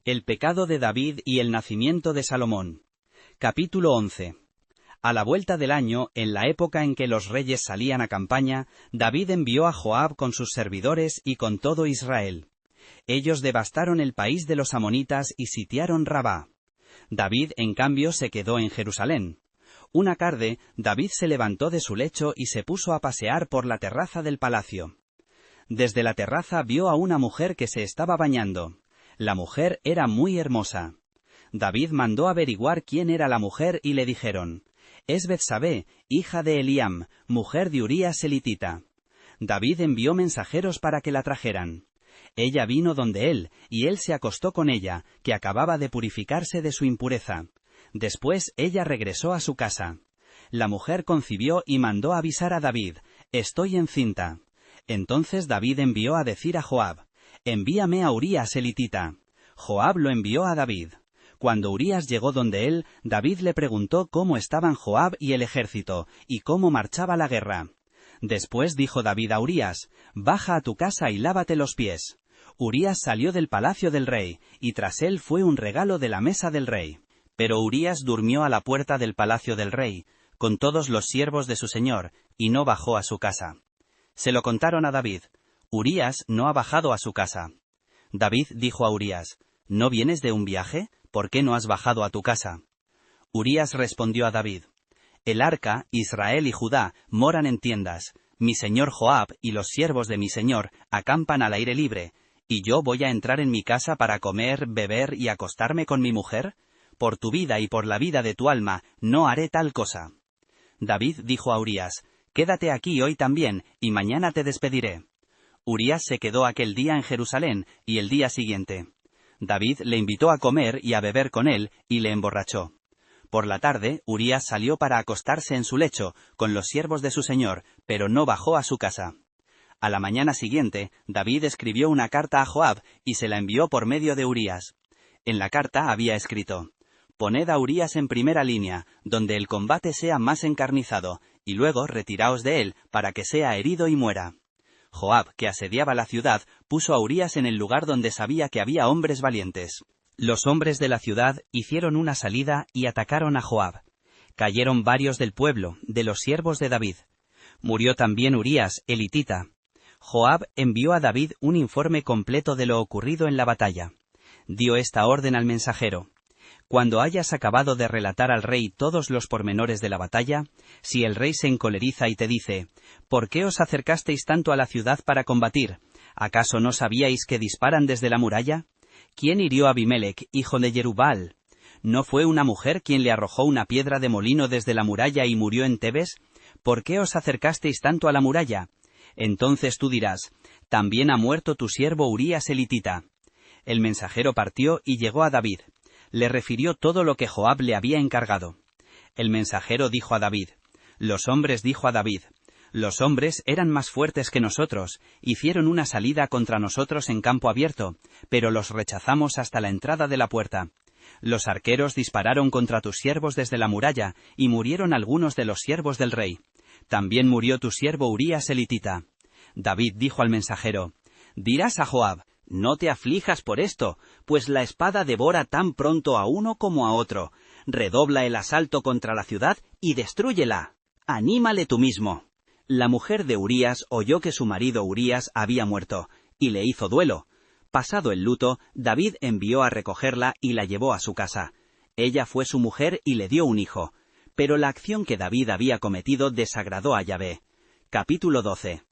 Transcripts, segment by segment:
El pecado de David y el nacimiento de Salomón. Capítulo 11. A la vuelta del año, en la época en que los reyes salían a campaña, David envió a Joab con sus servidores y con todo Israel. Ellos devastaron el país de los amonitas y sitiaron Rabá. David, en cambio, se quedó en Jerusalén. Una tarde, David se levantó de su lecho y se puso a pasear por la terraza del palacio. Desde la terraza vio a una mujer que se estaba bañando. La mujer era muy hermosa. David mandó averiguar quién era la mujer y le dijeron: «Es Betsabé, hija de Eliam, mujer de Urías elitita». David envió mensajeros para que la trajeran. Ella vino donde él, y él se acostó con ella, que acababa de purificarse de su impureza. Después ella regresó a su casa. La mujer concibió y mandó avisar a David: «Estoy encinta». Entonces David envió a decir a Joab: «Envíame a Urías elitita». Joab lo envió a David. Cuando Urías llegó donde él, David le preguntó cómo estaban Joab y el ejército, y cómo marchaba la guerra. Después dijo David a Urías: «Baja a tu casa y lávate los pies». Urías salió del palacio del rey, y tras él fue un regalo de la mesa del rey. Pero Urías durmió a la puerta del palacio del rey, con todos los siervos de su señor, y no bajó a su casa. Se lo contaron a David: «Urías no ha bajado a su casa». David dijo a Urías: «¿No vienes de un viaje? ¿Por qué no has bajado a tu casa?» Urías respondió a David: «El arca, Israel y Judá moran en tiendas, mi señor Joab y los siervos de mi señor acampan al aire libre, ¿y yo voy a entrar en mi casa para comer, beber y acostarme con mi mujer? Por tu vida y por la vida de tu alma, no haré tal cosa». David dijo a Urías: «Quédate aquí hoy también, y mañana te despediré». Urías se quedó aquel día en Jerusalén, y el día siguiente. David le invitó a comer y a beber con él, y le emborrachó. Por la tarde, Urías salió para acostarse en su lecho, con los siervos de su señor, pero no bajó a su casa. A la mañana siguiente, David escribió una carta a Joab, y se la envió por medio de Urías. En la carta había escrito: «Poned a Urías en primera línea, donde el combate sea más encarnizado, y luego retiraos de él, para que sea herido y muera». Joab, que asediaba la ciudad, puso a Urías en el lugar donde sabía que había hombres valientes. Los hombres de la ciudad hicieron una salida y atacaron a Joab. Cayeron varios del pueblo, de los siervos de David. Murió también Urías, elitita. Joab envió a David un informe completo de lo ocurrido en la batalla. Dio esta orden al mensajero: «Cuando hayas acabado de relatar al rey todos los pormenores de la batalla, si el rey se encoleriza y te dice: ¿por qué os acercasteis tanto a la ciudad para combatir? ¿Acaso no sabíais que disparan desde la muralla? ¿Quién hirió a Abimelech, hijo de Jerubbaal? ¿No fue una mujer quien le arrojó una piedra de molino desde la muralla y murió en Tebes? ¿Por qué os acercasteis tanto a la muralla?» Entonces tú dirás: «También ha muerto tu siervo Urías elitita». El mensajero partió y llegó a David. Le refirió todo lo que Joab le había encargado. El mensajero dijo a David: «Los hombres eran más fuertes que nosotros, hicieron una salida contra nosotros en campo abierto, pero los rechazamos hasta la entrada de la puerta. Los arqueros dispararon contra tus siervos desde la muralla, y murieron algunos de los siervos del rey. También murió tu siervo Urías elitita». David dijo al mensajero: «Dirás a Joab: no te aflijas por esto, pues la espada devora tan pronto a uno como a otro. Redobla el asalto contra la ciudad y destrúyela. Anímale tú mismo». La mujer de Urías oyó que su marido Urías había muerto, y le hizo duelo. Pasado el luto, David envió a recogerla y la llevó a su casa. Ella fue su mujer y le dio un hijo. Pero la acción que David había cometido desagradó a Yahvé. Capítulo 12.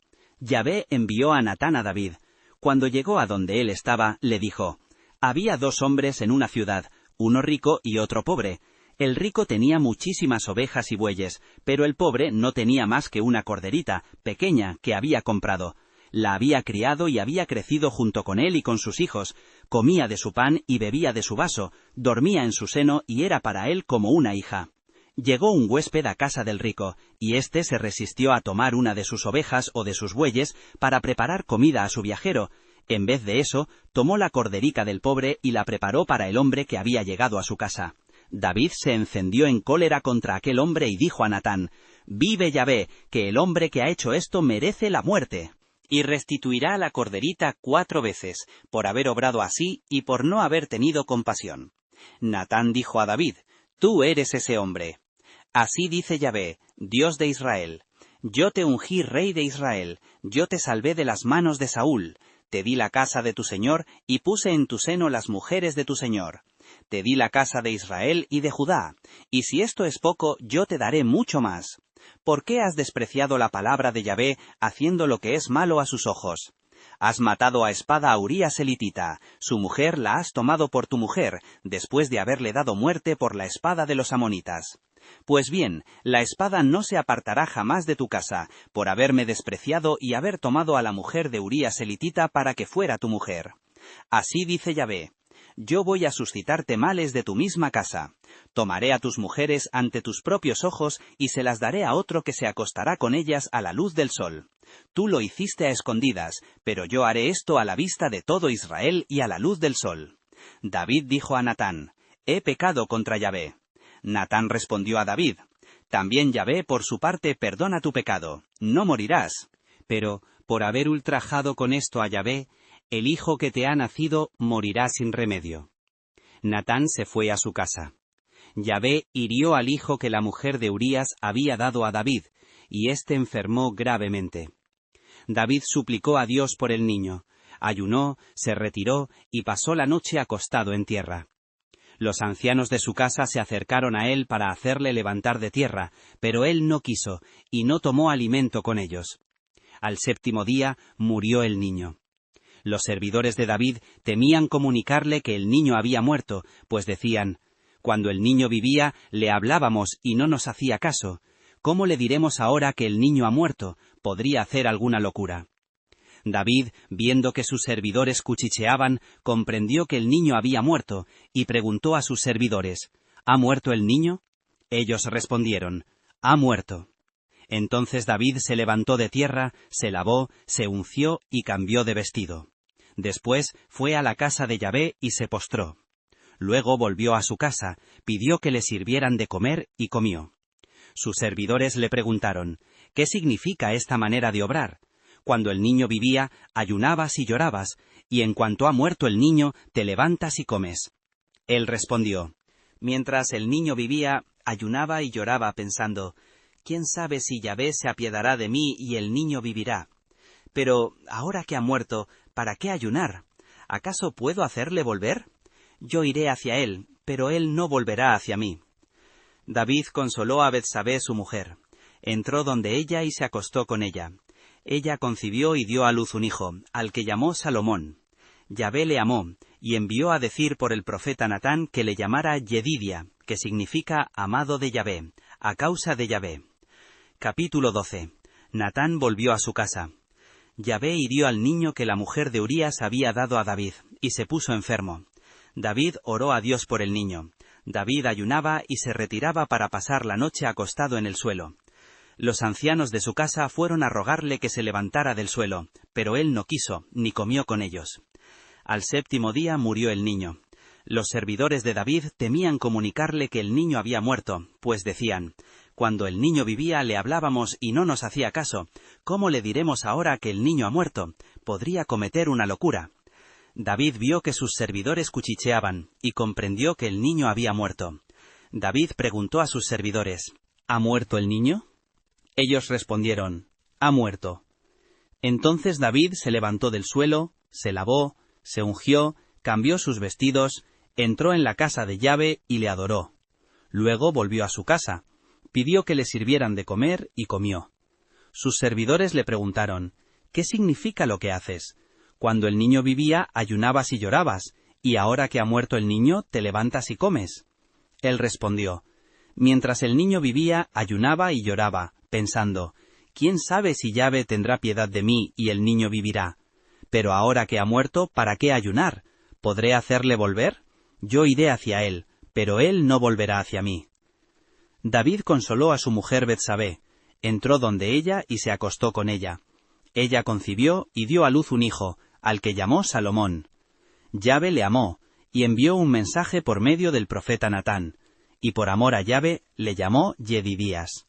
Yahvé envió a Natán a David. Cuando llegó a donde él estaba, le dijo: «Había dos hombres en una ciudad, uno rico y otro pobre. El rico tenía muchísimas ovejas y bueyes, pero el pobre no tenía más que una corderita, pequeña, que había comprado. La había criado y había crecido junto con él y con sus hijos, comía de su pan y bebía de su vaso, dormía en su seno y era para él como una hija. Llegó un huésped a casa del rico, y éste se resistió a tomar una de sus ovejas o de sus bueyes para preparar comida a su viajero. En vez de eso, tomó la corderica del pobre y la preparó para el hombre que había llegado a su casa. David se encendió en cólera contra aquel hombre y dijo a Natán: «Vive Yahvé, que el hombre que ha hecho esto merece la muerte». y restituirá la corderita 4 veces, por haber obrado así y por no haber tenido compasión. Natán dijo a David: Tú eres ese hombre. Así dice Yahvé, Dios de Israel: Yo te ungí rey de Israel, yo te salvé de las manos de Saúl, te di la casa de tu señor y puse en tu seno las mujeres de tu señor. Te di la casa de Israel y de Judá, y si esto es poco, yo te daré mucho más. ¿Por qué has despreciado la palabra de Yahvé, haciendo lo que es malo a sus ojos? Has matado a espada a Urías elitita, su mujer la has tomado por tu mujer, después de haberle dado muerte por la espada de los amonitas. Pues bien, la espada no se apartará jamás de tu casa, por haberme despreciado y haber tomado a la mujer de Urías elitita para que fuera tu mujer. Así dice Yahvé: Yo voy a suscitarte males de tu misma casa. Tomaré a tus mujeres ante tus propios ojos y se las daré a otro que se acostará con ellas a la luz del sol. Tú lo hiciste a escondidas, pero yo haré esto a la vista de todo Israel y a la luz del sol. David dijo a Natán: He pecado contra Yahvé. Natán respondió a David: También Yahvé por su parte perdona tu pecado, no morirás. Pero, por haber ultrajado con esto a Yahvé, el hijo que te ha nacido morirá sin remedio. Natán se fue a su casa. Yahvé hirió al hijo que la mujer de Urías había dado a David, y éste enfermó gravemente. David suplicó a Dios por el niño, ayunó, se retiró y pasó la noche acostado en tierra. Los ancianos de su casa se acercaron a él para hacerle levantar de tierra, pero él no quiso, y no tomó alimento con ellos. Al 7º día murió el niño. Los servidores de David temían comunicarle que el niño había muerto, pues decían: Cuando el niño vivía, le hablábamos y no nos hacía caso. ¿Cómo le diremos ahora que el niño ha muerto? Podría hacer alguna locura. David, viendo que sus servidores cuchicheaban, comprendió que el niño había muerto, y preguntó a sus servidores: ¿Ha muerto el niño? Ellos respondieron: Ha muerto. Entonces David se levantó de tierra, se lavó, se unció y cambió de vestido. Después fue a la casa de Yahvé y se postró. Luego volvió a su casa, pidió que le sirvieran de comer y comió. Sus servidores le preguntaron: ¿Qué significa esta manera de obrar? Cuando el niño vivía, ayunabas y llorabas, y en cuanto ha muerto el niño, te levantas y comes. Él respondió: Mientras el niño vivía, ayunaba y lloraba pensando: ¿Quién sabe si Yahvé se apiadará de mí y el niño vivirá? Pero, ahora que ha muerto, ¿para qué ayunar? ¿Acaso puedo hacerle volver? Yo iré hacia él, pero él no volverá hacia mí. David consoló a Betsabé su mujer. Entró donde ella y se acostó con ella. Ella concibió y dio a luz un hijo, al que llamó Salomón. Yahvé le amó, y envió a decir por el profeta Natán que le llamara Yedidia, que significa amado de Yahvé, a causa de Yahvé. Capítulo 12. Natán volvió a su casa. Yahvé hirió al niño que la mujer de Urías había dado a David, y se puso enfermo. David oró a Dios por el niño. David ayunaba y se retiraba para pasar la noche acostado en el suelo. Los ancianos de su casa fueron a rogarle que se levantara del suelo, pero él no quiso, ni comió con ellos. Al 7º día murió el niño. Los servidores de David temían comunicarle que el niño había muerto, pues decían: Cuando el niño vivía le hablábamos y no nos hacía caso. ¿Cómo le diremos ahora que el niño ha muerto? Podría cometer una locura. David vio que sus servidores cuchicheaban, y comprendió que el niño había muerto. David preguntó a sus servidores: ¿Ha muerto el niño? Ellos respondieron: Ha muerto. Entonces David se levantó del suelo, se lavó, se ungió, cambió sus vestidos, entró en la casa de Yahvé y le adoró. Luego volvió a su casa, pidió que le sirvieran de comer y comió. Sus servidores le preguntaron: ¿Qué significa lo que haces? Cuando el niño vivía, ayunabas y llorabas, y ahora que ha muerto el niño, te levantas y comes. Él respondió: Mientras el niño vivía, ayunaba y lloraba, pensando: ¿Quién sabe si Yahvé tendrá piedad de mí y el niño vivirá? Pero ahora que ha muerto, ¿para qué ayunar? ¿Podré hacerle volver? Yo iré hacia él, pero él no volverá hacia mí. David consoló a su mujer Betsabé, entró donde ella y se acostó con ella. Ella concibió y dio a luz un hijo, al que llamó Salomón. Yahvé le amó, y envió un mensaje por medio del profeta Natán, y por amor a Yahvé le llamó Yedidías.